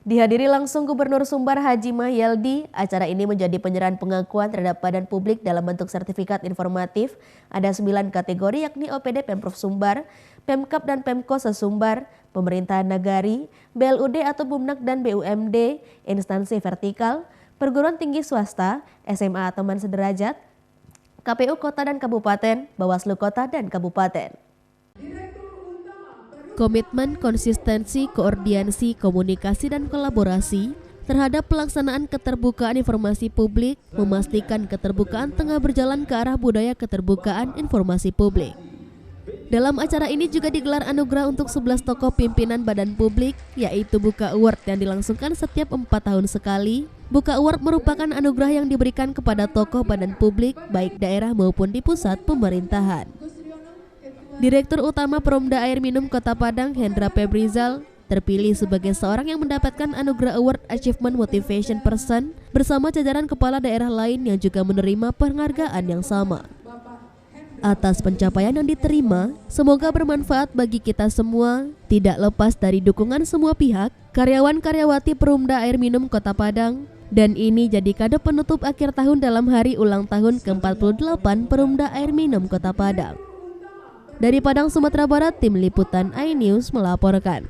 Dihadiri langsung Gubernur Sumbar Haji Mahyaldi, acara ini menjadi penyerahan pengakuan terhadap badan publik dalam bentuk sertifikat informatif. Ada 9 kategori yakni OPD Pemprov Sumbar, Pemkab dan Pemko se-Sumbar, Pemerintahan Nagari, BLUD atau Bumnak dan BUMD, instansi vertikal, perguruan tinggi swasta, SMA teman sederajat, KPU Kota dan Kabupaten, Bawaslu Kota dan Kabupaten. Komitmen, konsistensi, koordinasi, komunikasi, dan kolaborasi terhadap pelaksanaan keterbukaan informasi publik, memastikan keterbukaan tengah berjalan ke arah budaya keterbukaan informasi publik. Dalam acara ini juga digelar anugerah untuk 11 tokoh pimpinan badan publik, yaitu Buka Award yang dilangsungkan setiap 4 tahun sekali. Buka Award merupakan anugerah yang diberikan kepada tokoh badan publik, baik daerah maupun di pusat pemerintahan. Direktur Utama Perumda Air Minum Kota Padang, Hendra Febrizal, terpilih sebagai seorang yang mendapatkan anugerah Award Achievement Motivation Person bersama jajaran kepala daerah lain yang juga menerima penghargaan yang sama. Atas pencapaian yang diterima, semoga bermanfaat bagi kita semua, tidak lepas dari dukungan semua pihak, karyawan-karyawati Perumda Air Minum Kota Padang, dan ini jadi kado penutup akhir tahun dalam hari ulang tahun ke-48 Perumda Air Minum Kota Padang. Dari Padang, Sumatera Barat, Tim Liputan iNews melaporkan.